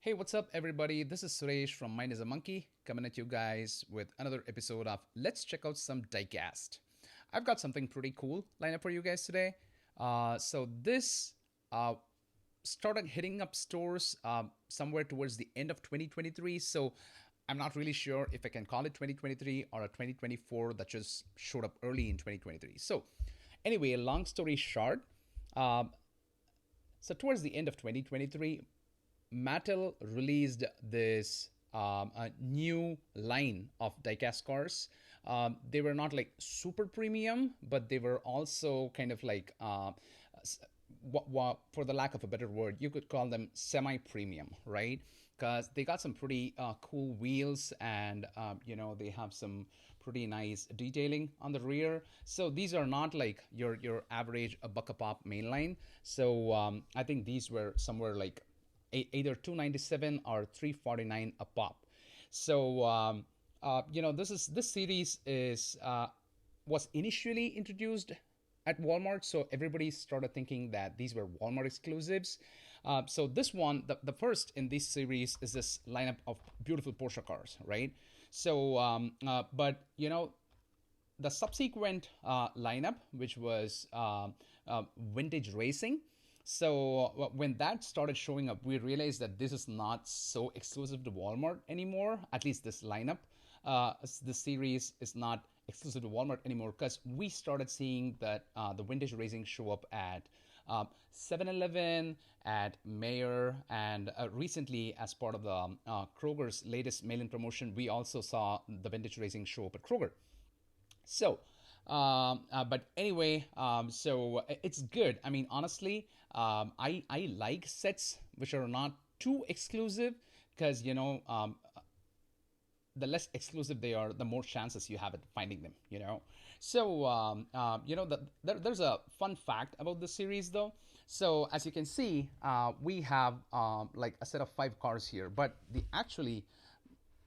Hey, what's up, everybody? This is Suresh from Mind is a Monkey coming at you guys with another episode of Let's Check Out Some Diecast. I've got something pretty cool lined up for you guys today. This uh, started hitting up stores somewhere towards the end of 2023. So I'm not really sure if I can call it 2023 or a 2024 that just showed up early in 2023. So, anyway, long story short, um, so towards the end of 2023, Mattel released this a new line of diecast cars. They were not like super premium, but they were also kind of like, for the lack of a better word, you could call them semi-premium, right? Because they got some pretty cool wheels, and they have some pretty nice detailing on the rear. So these are not like your average a buck a pop mainline. So I think these were somewhere like either 297 or 349 a pop. So this series is was initially introduced at Walmart, so everybody started thinking that these were Walmart exclusives. So this one, the first in this series, is this lineup of beautiful Porsche cars, right? So, but the subsequent lineup, which was vintage racing. So when that started showing up, we realized that this is not so exclusive to Walmart anymore. At least this lineup, this series is not exclusive to Walmart anymore, because we started seeing that the vintage racing show up at 7-Eleven, at Mayer, and recently, as part of the Kroger's latest mail-in promotion, we also saw the vintage racing show up at Kroger. So, but anyway, it's good. I mean, honestly, I like sets which are not too exclusive, because the less exclusive they are, the more chances you have at finding them. So there's a fun fact about this series, though. So as you can see, we have like a set of five cars here, but the actually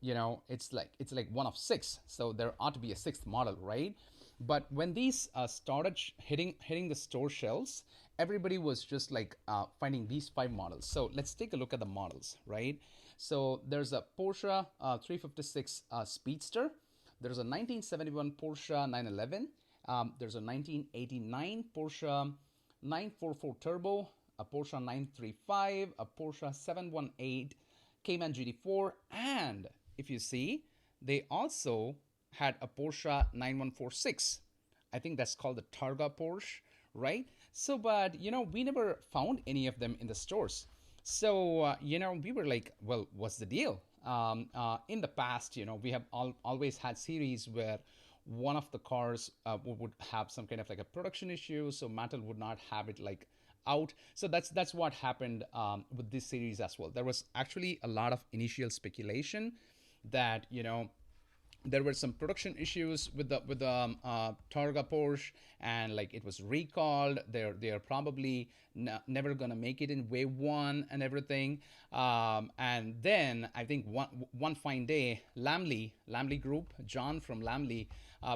it's like one of six, so there ought to be a sixth model, right? But when these started hitting the store shelves, everybody was just like finding these five models. So let's take a look at the models, right? So there's a Porsche 356 Speedster. There's a 1971 Porsche 911. There's a 1989 Porsche 944 Turbo, a Porsche 935, a Porsche 718 Cayman GT4, and if you see, they also had a Porsche 9146. I think that's called the Targa Porsche, right? So, but we never found any of them in the stores. So, we were like, well, what's the deal? In the past, we have always had series where one of the cars would have some kind of like a production issue, so Mattel would not have it like out. So that's what happened with this series as well. There was actually a lot of initial speculation that there were some production issues with the Targa Porsche, and like it was recalled. They're probably never gonna make it in wave one and everything. And then I think one fine day, Lamley Group, John from Lamley,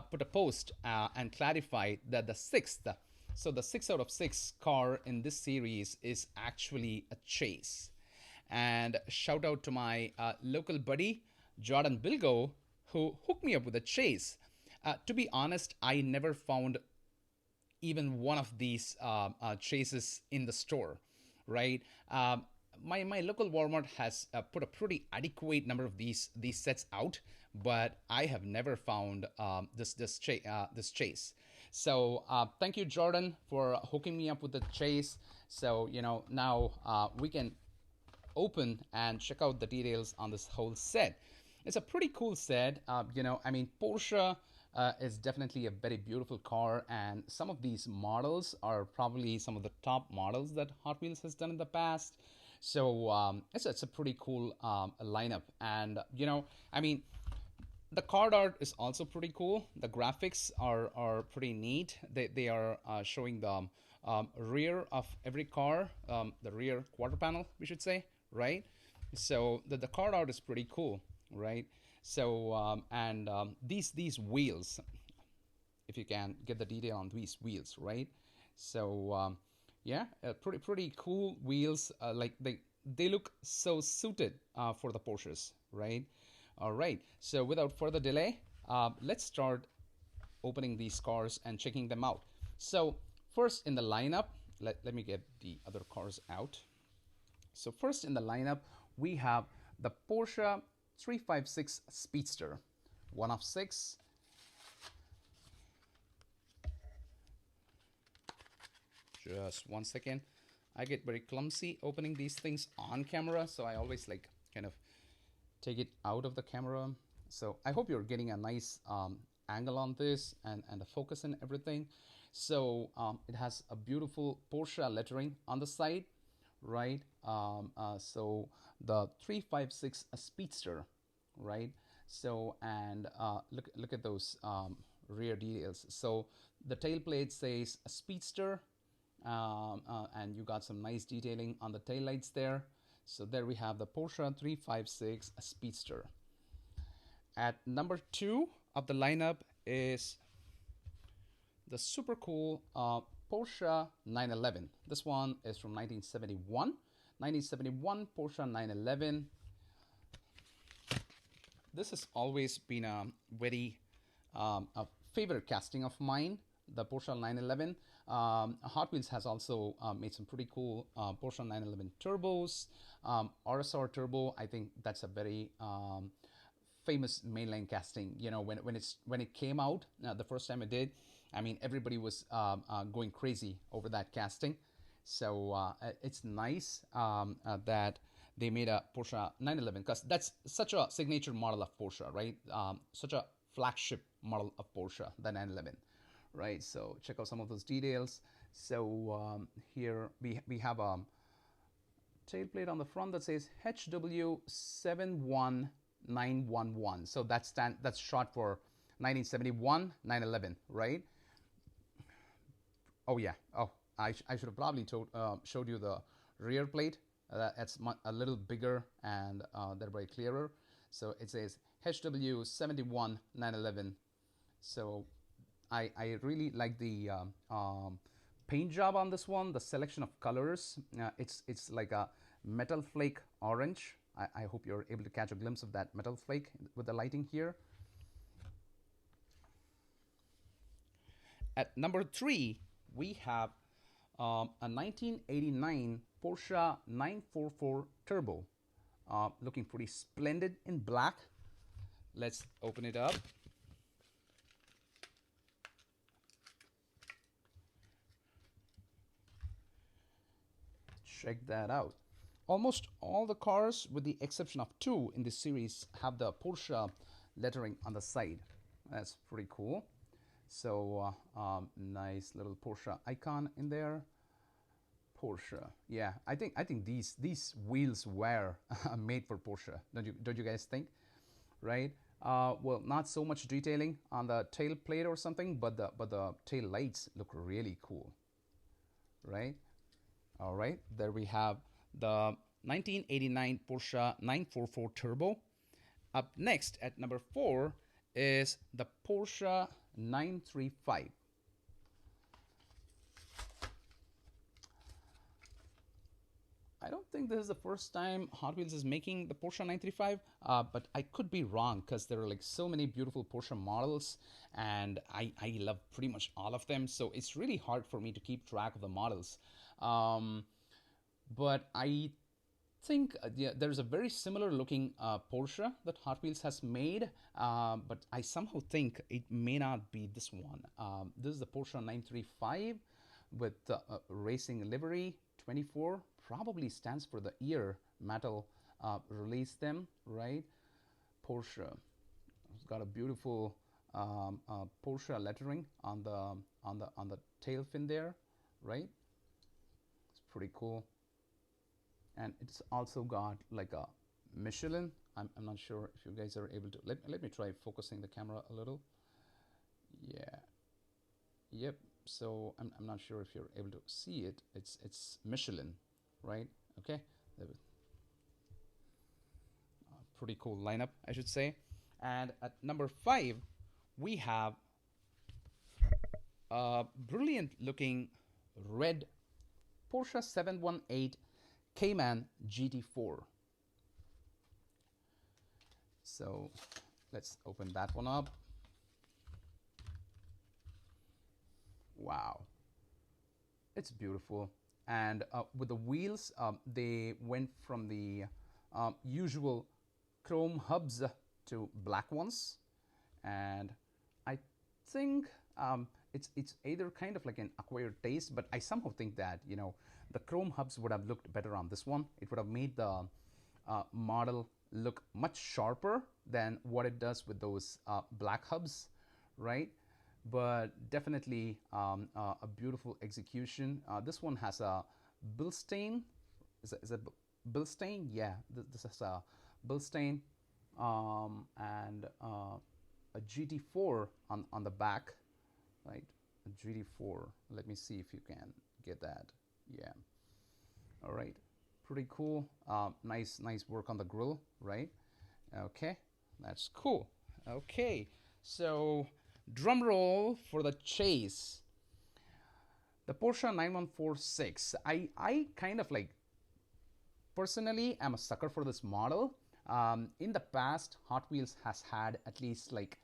put a post and clarified that the 6 out of 6 car in this series is actually a Chase. And shout out to my local buddy Jordan Bilgo, who hooked me up with a Chase. To be honest, I never found even one of these Chases in the store, right? My local Walmart has put a pretty adequate number of these sets out, but I have never found this Chase. So thank you, Jordan, for hooking me up with the Chase. So now we can open and check out the details on this whole set. It's a pretty cool set. I mean, Porsche is definitely a very beautiful car, and some of these models are probably some of the top models that Hot Wheels has done in the past. So it's a pretty cool lineup, and I mean, the card art is also pretty cool. The graphics are pretty neat. They are showing the rear of every car, the rear quarter panel, we should say, right? So the card art is pretty cool, right? So these wheels, if you can get the detail on these wheels, right? So yeah, pretty cool wheels. Like they look so suited for the Porsches, right? All right. So without further delay, let's start opening these cars and checking them out. So first in the lineup, let me get the other cars out. So first in the lineup, we have the Porsche 356 Speedster, one of six. Just one second. I get very clumsy opening these things on camera, so I always like kind of take it out of the camera. So I hope you're getting a nice angle on this and the focus and everything. So it has a beautiful Porsche lettering on the side, right? So the 356 Speedster, right? So and look at those rear details. So the tailplate says Speedster, and you got some nice detailing on the taillights there. So there we have the Porsche 356 Speedster. At number 2 of the lineup is the super cool Porsche 911. This one is from 1971. 1971 Porsche 911. This has always been a very a favorite casting of mine, the Porsche 911. Hot Wheels has also made some pretty cool Porsche 911 turbos. RSR turbo, I think that's a very famous mainline casting. You know, when it came out the first time it did, I mean everybody was going crazy over that casting. So it's nice that they made a Porsche 911 because that's such a signature model of Porsche, right? Such a flagship model of Porsche, the 911, right? So check out some of those details. So here we have a tailplate on the front that says HW71911. So that's short for 1971 911, right? Oh yeah. Oh, I should have probably showed you the rear plate. That's a little bigger and thereby clearer. So it says HW71 911. So I really like the paint job on this one. The selection of colors. It's like a metal flake orange. I hope you're able to catch a glimpse of that metal flake with the lighting here. At number 3, we have a 1989 Porsche 944 Turbo, looking pretty splendid in black. Let's open it up. Check that out. Almost all the cars, with the exception of 2 in this series, have the Porsche lettering on the side. That's pretty cool. So nice little Porsche icon in there. Porsche, yeah, I think these wheels were made for Porsche. Don't you guys think? Right? Well, not so much detailing on the tail plate or something, but the tail lights look really cool, right? All right, there we have the 1989 Porsche 944 Turbo. Up next at number 4 is the Porsche 935. I don't think this is the first time Hot Wheels is making the Porsche 935, but I could be wrong because there are like so many beautiful Porsche models, and I love pretty much all of them. So it's really hard for me to keep track of the models. But I think yeah, there's a very similar looking Porsche that Hot Wheels has made, but I somehow think it may not be this one. This is the Porsche 935 with the racing livery 24, probably stands for the year Mattel released them, right? Porsche. It's got a beautiful Porsche lettering on the tail fin there, right? It's pretty cool. And it's also got like a Michelin. I'm not sure if you guys are able to let me try focusing the camera a little. Yeah. Yep. So I'm not sure if you're able to see it. It's Michelin, right? Okay. Pretty cool lineup, I should say. And at number 5, we have a brilliant looking red Porsche 718 Cayman GT4. So let's open that one up. Wow, it's beautiful. And with the wheels, they went from the usual chrome hubs to black ones. And I think it's either kind of like an acquired taste, but I somehow think that, you know, the chrome hubs would have looked better on this one. It would have made the model look much sharper than what it does with those black hubs, right? But definitely a beautiful execution. This one has a Bilstein. Is it Bilstein? Yeah, this is a Bilstein, and a GT4 on the back, right? A GT4. Let me see if you can get that. Yeah. All right. Pretty cool. Nice work on the grill, right? Okay, that's cool. Okay, so drum roll for the chase. The Porsche 9146. I kind of like, personally, I'm a sucker for this model. In the past, Hot Wheels has had at least like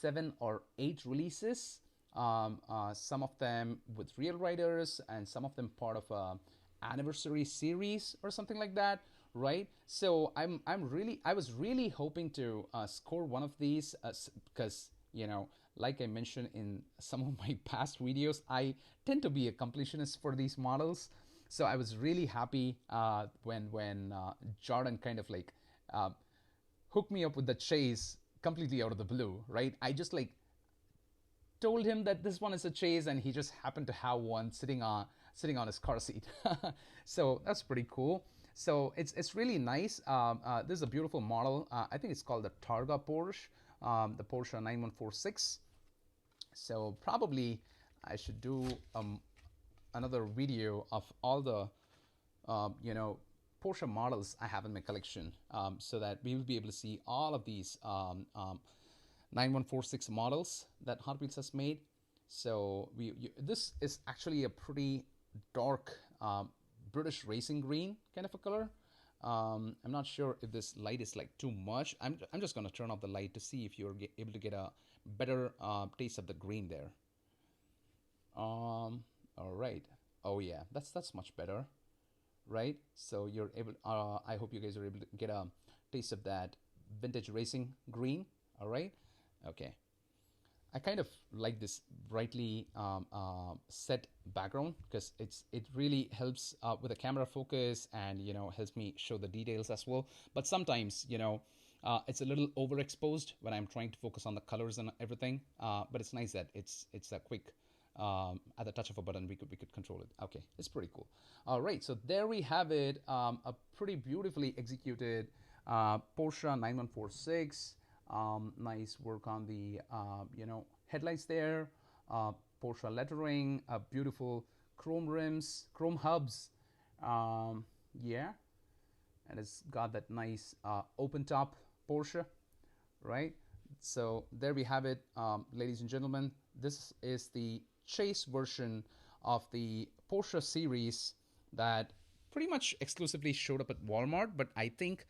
7 or 8 releases. Some of them with real riders, and some of them part of a anniversary series or something like that, right? So I was really hoping to score one of these because, you know, like I mentioned in some of my past videos, I tend to be a completionist for these models. So I was really happy when Jordan kind of like uh, hooked me up with the chase completely out of the blue, right? I just like told him that this one is a chase, and he just happened to have one sitting on his car seat. So that's pretty cool. So it's really nice. This is a beautiful model. I think it's called the Targa Porsche, the Porsche 9146. So probably I should do another video of all the you know, Porsche models I have in my collection, so that we will be able to see all of these 9146 models that Hot Wheels has made. So this is actually a pretty dark British racing green kind of a color. I'm not sure if this light is like too much. I'm just going to turn off the light to see if you're able to get a better taste of the green there. All right. Oh yeah, that's much better, right? So you're able. I hope you guys are able to get a taste of that vintage racing green. All right. Okay. I kind of like this brightly set background because it really helps with the camera focus, and, you know, helps me show the details as well. But sometimes, you know, it's a little overexposed when I'm trying to focus on the colors and everything. But it's nice that it's a quick, at the touch of a button we could control it. Okay, it's pretty cool. All right, so there we have it. A pretty beautifully executed Porsche 9146. Nice work on the you know, headlights there. Porsche lettering, beautiful chrome rims, chrome hubs. Yeah, and it's got that nice open top Porsche, right? So there we have it, ladies and gentlemen. This is the chase version of the Porsche series that pretty much exclusively showed up at Walmart. But I think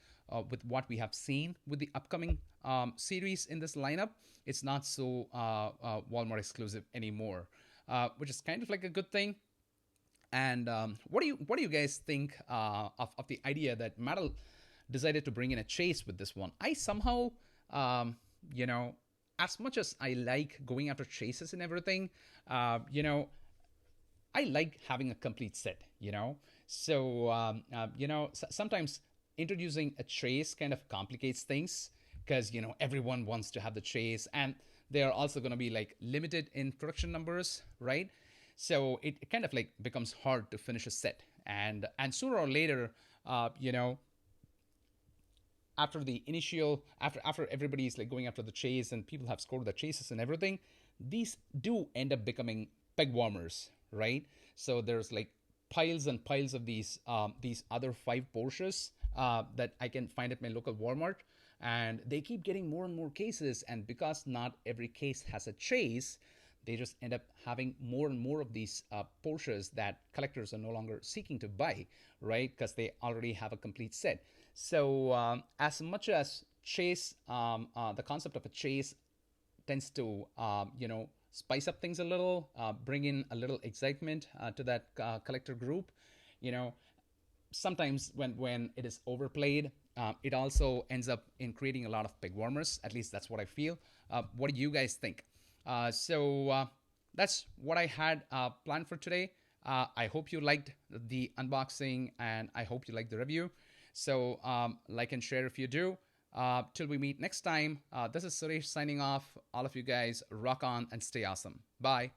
with what we have seen with the upcoming series in this lineup, it's not so Walmart exclusive anymore, which is kind of like a good thing. And what do you guys think of the idea that Mattel decided to bring in a chase with this one? I somehow, you know, as much as I like going after chases and everything, you know, I like having a complete set, you know. So you know, sometimes introducing a chase kind of complicates things because, you know, everyone wants to have the chase, and they are also going to be like limited in production numbers, right? So it kind of like becomes hard to finish a set, and sooner or later, you know, after the initial after everybody's like going after the chase and people have scored the chases and everything, these do end up becoming peg warmers, right? So there's like piles and piles of these other 5 Porsches that I can find at my local Walmart, and they keep getting more and more cases. And because not every case has a chase, they just end up having more and more of these Porsches that collectors are no longer seeking to buy, right? Because they already have a complete set. So as much as chase, the concept of a chase tends to spice up things a little, bring in a little excitement to that collector group. You know, sometimes when it is overplayed, it also ends up in creating a lot of pig warmers. At least that's what I feel. What do you guys think? So that's what I had planned for today. I hope you liked the unboxing and I hope you liked the review. So like and share if you do. Till we meet next time, this is Suresh signing off. All of you guys rock on and stay awesome. Bye.